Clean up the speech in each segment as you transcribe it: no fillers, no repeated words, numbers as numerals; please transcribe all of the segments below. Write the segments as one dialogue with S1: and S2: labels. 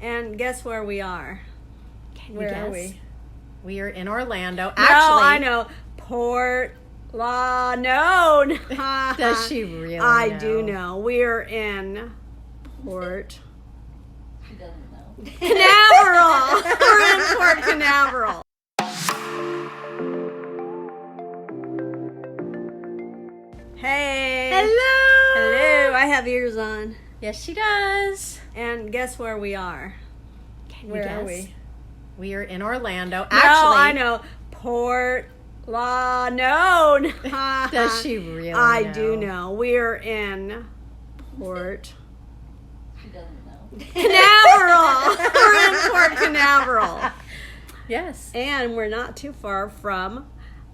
S1: And guess where we are?
S2: Where are we? We are in Orlando.
S1: Actually, no, I know. Port La. No.
S2: Does she really
S1: I
S2: know?
S1: do know. We're in Port
S3: She doesn't know.
S1: Canaveral. We're in Port Canaveral. Hey.
S2: Hello.
S1: Hello. I have ears on.
S2: Yes, she does.
S1: And guess where we are?
S2: Where are we? We are in Orlando.
S1: No,
S2: Actually,
S1: I know. Port La. No.
S2: Does she really
S1: I
S2: know?
S1: do know. We're in Port
S3: She doesn't know.
S1: Canaveral. We're in Port Canaveral.
S2: Yes.
S1: And we're not too far from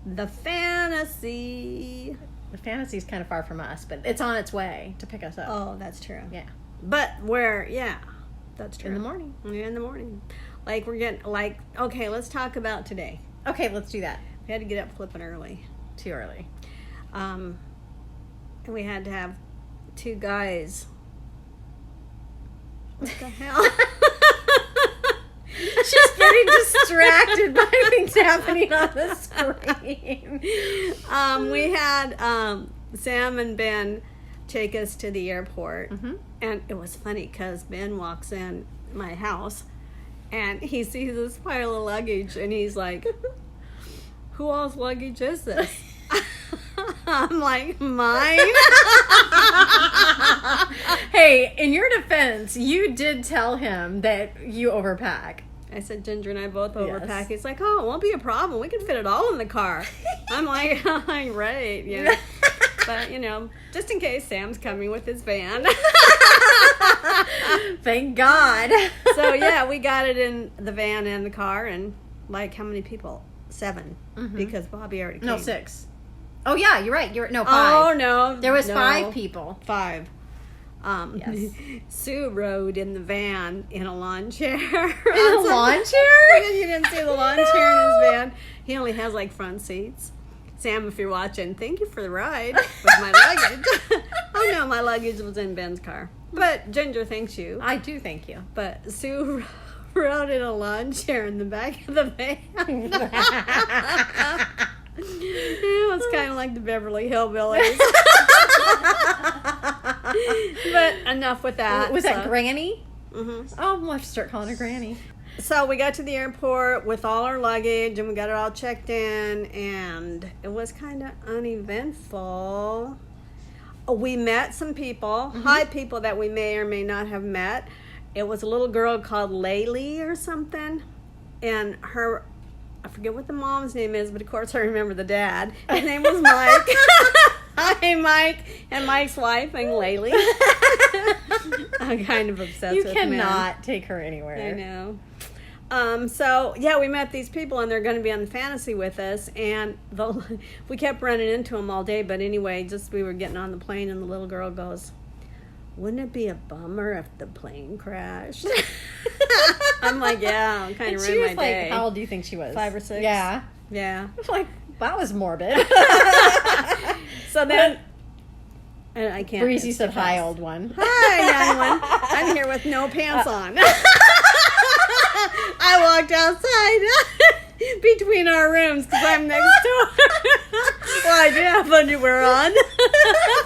S1: the Fantasy.
S2: The Fantasy's kind of far from us, but it's on its way to pick us up.
S1: Oh, that's true.
S2: Yeah.
S1: But that's true.
S2: In the morning.
S1: Yeah, in the morning. Like, we're getting, okay, let's talk about today.
S2: Okay, let's do that.
S1: We had to get up flipping early.
S2: Too early.
S1: And we had to have two guys. What the hell?
S2: She's getting distracted by things happening on the screen.
S1: We had Sam and Ben take us to the airport.
S2: Mm-hmm.
S1: And it was funny because Ben walks in my house and he sees this pile of luggage and he's like, who all's luggage is this? I'm like, mine?
S2: Hey, in your defense, you did tell him that you overpack.
S1: I said, Ginger and I both overpack.
S2: Yes.
S1: He's like, oh, it won't be a problem. We can fit it all in the car. I'm like, right, yeah. But, just in case Sam's coming with his van.
S2: Thank God.
S1: So, yeah, we got it in the van and the car. And, how many people? 7.
S2: Mm-hmm.
S1: Because Bobby already came.
S2: No, 6. Oh, yeah, you're right. No, 5.
S1: Oh, no.
S2: There was
S1: no.
S2: 5 people.
S1: 5.
S2: Yes.
S1: Sue rode in the van in a lawn chair.
S2: In a lawn chair?
S1: You didn't see the lawn chair in his van. He only has front seats. Sam, if you're watching, thank you for the ride with my luggage. Oh no, my luggage was in Ben's car. But Ginger thanks you.
S2: I do thank you.
S1: But Sue rode in a lawn chair in the back of the van. It was kind of like the Beverly Hillbillies. But enough with that.
S2: Was that Granny?
S1: Mm-hmm.
S2: Oh, we'll have to start calling her Granny.
S1: So we got to the airport with all our luggage and we got it all checked in and it was kind of uneventful. We met some people, hi people that we may or may not have met. It was a little girl called Laylee or something, and I forget what the mom's name is, but of course I remember the dad. His name was Mike. Hi, Mike, and Mike's wife, and Laylee. I'm kind of obsessed with men.
S2: You cannot take her anywhere.
S1: I know. So, yeah, we met these people, and they're going to be on the Fantasy with us, and we kept running into them all day, but anyway, we were getting on the plane, and the little girl goes, wouldn't it be a bummer if the plane crashed? I'm like, yeah, I'm kind of ruined my day.
S2: How old do you think she was?
S1: 5 or 6.
S2: Yeah.
S1: Yeah.
S2: I was like, that was morbid.
S1: So then, and I can't.
S2: Breezy said, hi, old one.
S1: Hi, young one. I'm here with no pants on. I walked outside between our rooms because I'm next door. Well, I do have underwear on.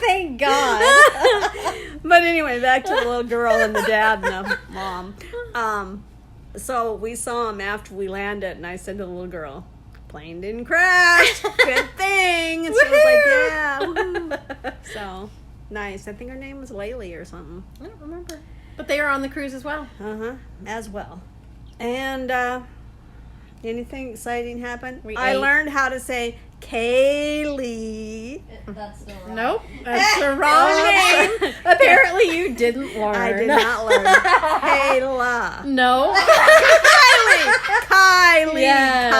S2: Thank God.
S1: But anyway, back to the little girl and the dad and the mom. So we saw him after we landed, and I said to the little girl, plane didn't crash. Good thing. And she was like, yeah. Woo-hoo. So, nice. I think her name was Laylee or something.
S2: I don't remember. But they were on the cruise as well.
S1: As well. And anything exciting happened? I
S2: ate.
S1: learned how to say Kaylee.
S3: That's the wrong.
S2: Nope, that's the wrong name. Apparently you didn't learn.
S1: I did not learn. Kayla.
S2: No.
S1: Kylie.
S2: Yes.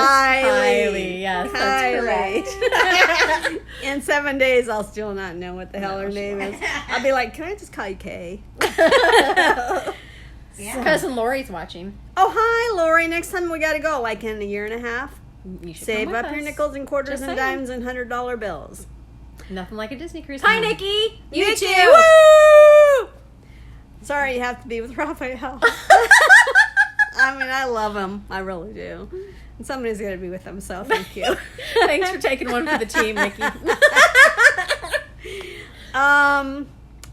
S1: Kylie.
S2: Yes, that's correct.
S1: In 7 days, I'll still not know what the hell her name is. I'll be like, can I just call you Kay?
S3: Yeah.
S2: Cousin Lori's watching.
S1: Oh, hi, Lori. Next time we got to go, like in a year and a half.
S2: You should
S1: Save
S2: come with
S1: up your
S2: us.
S1: nickels and quarters
S2: Just
S1: and
S2: saying.
S1: dimes and $100 bills.
S2: Nothing like a Disney cruise. Hi, Nikki. You
S1: Nikki,
S2: too.
S1: woo! Sorry, you have to be with Raphael. love them. I really do. And somebody's going to be with them, so thank you.
S2: Thanks for taking one for the team, Nikki.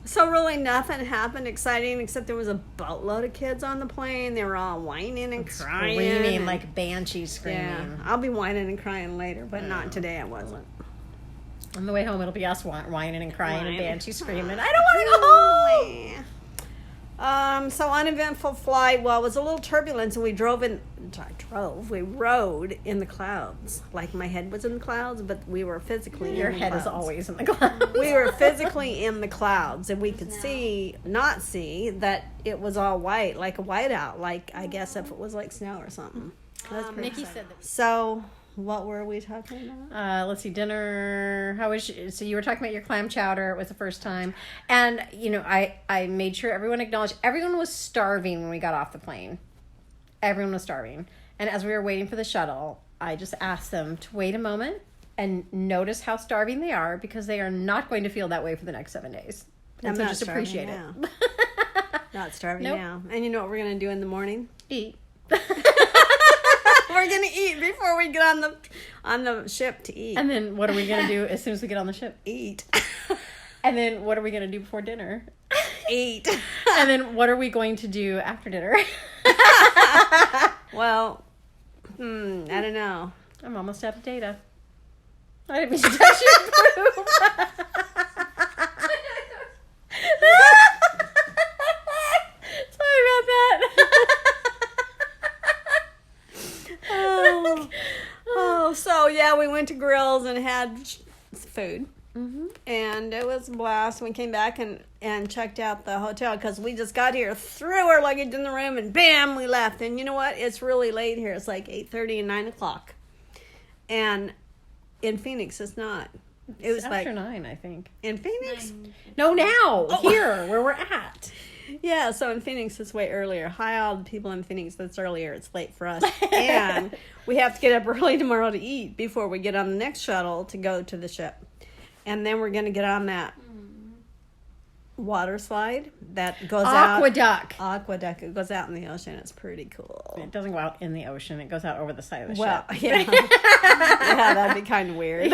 S1: So really nothing happened exciting except there was a boatload of kids on the plane. They were all whining and crying.
S2: Screaming
S1: and,
S2: like banshees screaming.
S1: yeah, I'll be whining and crying later, but not today. I wasn't.
S2: On the way home, it'll be us whining and crying and
S1: Whining.
S2: banshees screaming. I don't want to go home.
S1: So uneventful flight. Well, it was a little turbulence, and we rode in the clouds. Like my head was in the clouds, but we were physically
S2: Your
S1: in the
S2: head is
S1: clouds.
S2: always in the clouds.
S1: We were physically in the clouds, and we could not see that it was all white, like a whiteout, like I guess if it was like snow or something. That's pretty
S2: Nikki
S1: exciting.
S2: said that.
S1: So, what were we talking about?
S2: Let's see, dinner. So you were talking about your clam chowder. It was the first time. And, I made sure everyone acknowledged everyone was starving when we got off the plane. Everyone was starving. And as we were waiting for the shuttle, I just asked them to wait a moment and notice how starving they are, because they are not going to feel that way for the next 7 days. And
S1: I'm
S2: so
S1: not
S2: just
S1: starving
S2: appreciate
S1: now.
S2: it.
S1: Not starving
S2: Nope.
S1: now. And you know what we're going to do in the morning?
S2: Eat.
S1: We're going to eat before we get on the ship to eat.
S2: And then what are we going to do as soon as we get on the ship?
S1: Eat.
S2: And then what are we going to do before dinner?
S1: Eat.
S2: And then what are we going to do after dinner?
S1: Well, I don't know.
S2: I'm almost out of data. I didn't mean to touch your boob. Sorry about that.
S1: So yeah, we went to Grills and had food.
S2: Mm-hmm.
S1: And it was a blast. We came back and checked out the hotel because we just got here, threw our luggage in the room, and bam, we left. And you know what? It's really late here. It's like 8:30 and 9 o'clock. And in Phoenix, it's not. It was
S2: After
S1: like
S2: 9, I think.
S1: in Phoenix.
S2: No, now here where we're at.
S1: Yeah, so in Phoenix, it's way earlier. Hi, all the people in Phoenix. That's earlier. It's late for us, and we have to get up early tomorrow to eat before we get on the next shuttle to go to the ship. And then we're going to get on that water slide that goes
S2: Aqueduct.
S1: Aqueduct. It goes out in the ocean. It's pretty cool.
S2: It doesn't go out in the ocean. It goes out over the side of the
S1: Well,
S2: ship.
S1: yeah. Yeah, that'd be kind of weird.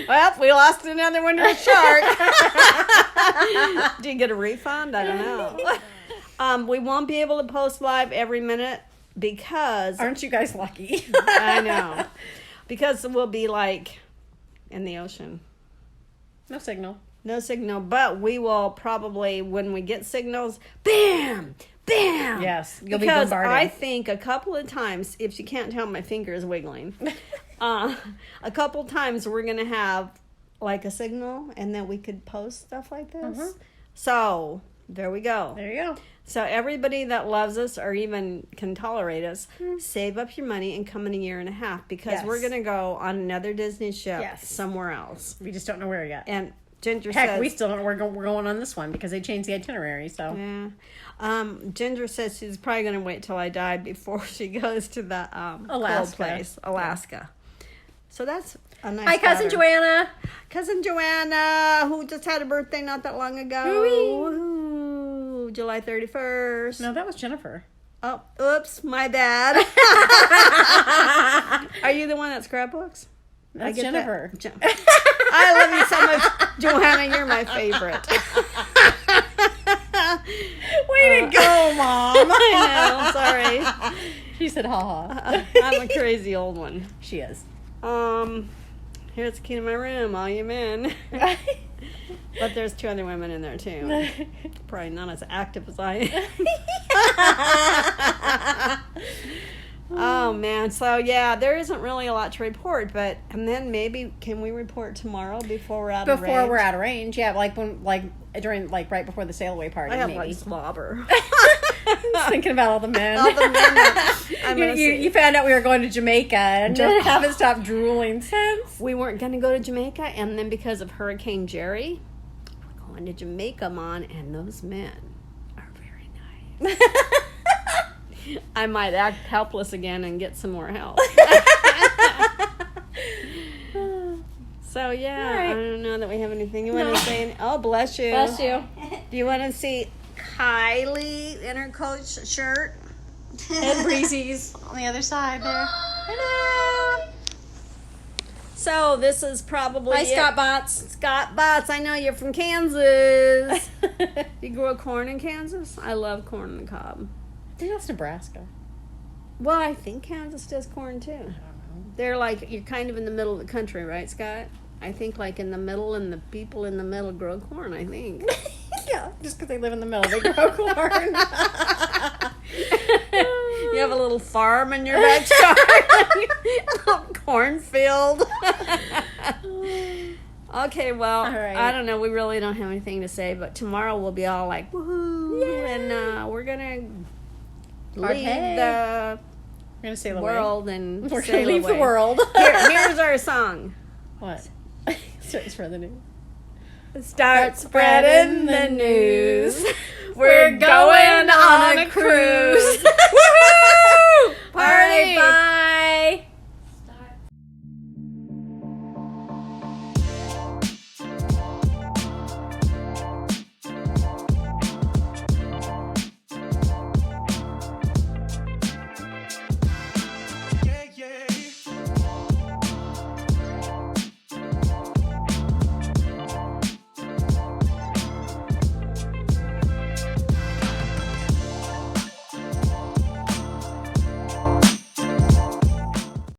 S1: Well, we lost another one to a shark. Do you get a refund? I don't know. We won't be able to post live every minute because...
S2: Aren't you guys lucky?
S1: I know. Because we'll be like in the ocean.
S2: No signal.
S1: No signal, but we will probably, when we get signals, bam, bam.
S2: Yes, you'll be
S1: because
S2: bombarded.
S1: I think a couple of times, if you can't tell, my finger is wiggling. A couple of times we're going to have like a signal, and then we could post stuff like this.
S2: Mm-hmm.
S1: So there we go.
S2: There you go.
S1: So everybody that loves us or even can tolerate us, save up your money and come in a year and a half, because
S2: Yes.
S1: we're going to go on another Disney ship
S2: Yes.
S1: somewhere else.
S2: We just don't know where yet.
S1: And Ginger
S2: Heck,
S1: says...
S2: we still don't know where we're going on this one because they changed the itinerary. So
S1: Yeah. Ginger says she's probably going to wait till I die before she goes to the cold
S2: Alaska.
S1: place, Alaska. So that's a nice
S2: hi, cousin
S1: daughter.
S2: Joanna.
S1: Cousin Joanna, who just had a birthday not that long ago.
S2: Woo-wee.
S1: Woohoo. July 31st.
S2: No, that was Jennifer.
S1: Oh, oops, my bad. Are you the one that scrapbooks? I
S2: That's
S1: get that.
S2: Jennifer.
S1: I love you so much, Joanna. You're my favorite.
S2: Way to go, Mom.
S1: I know. Sorry.
S2: She said, ha ha.
S1: I'm a crazy old one.
S2: She is.
S1: Here's the key to my room, all you men. But there's 2 other women in there too. Probably not as active as I am. Oh man, so yeah, there isn't really a lot to report, but and then maybe can we report tomorrow before we're out of range?
S2: Before we're out of range, yeah, like during right before the sail away party.
S1: I have
S2: maybe.
S1: like slobber.
S2: Just thinking about all the men.
S1: All the men that I'm gonna see.
S2: You found out we were going to Jamaica and haven't stopped drooling since.
S1: We weren't going to go to Jamaica, and then because of Hurricane Jerry, we're going to Jamaica, Mon, and those men are very nice. I might act helpless again and get some more help. So yeah,
S2: All right.
S1: I don't know that we have anything. You want to say? Oh, bless you.
S2: Bless you.
S1: Do you want to see Kylie in her coach shirt?
S2: And Breezy's on the other side there. Hello.
S1: So this is probably
S2: Hi, Scott Bots.
S1: Scott Bots, I know you're from Kansas. You grow corn in Kansas? I love corn on the cob.
S2: I think that's Nebraska.
S1: Well, I think Kansas does corn too.
S2: I don't know.
S1: They're like, you're kind of in the middle of the country, right, Scott? I think like in the middle, and the people in the middle grow corn, I think.
S2: Yeah, just because they live in the middle, they grow corn.
S1: You have a little farm in your backyard. A little cornfield. Okay, well,
S2: All right.
S1: I don't know. We really don't have anything to say, but tomorrow we'll be all like, woohoo.
S2: Yay.
S1: And we're going to
S2: Partay.
S1: leave the
S2: We're going to sail away.
S1: world and
S2: We're going
S1: sail
S2: to leave
S1: away.
S2: the world.
S1: Here's our song.
S2: What? Starts for the news.
S1: Start spreading the news. We're going on a cruise.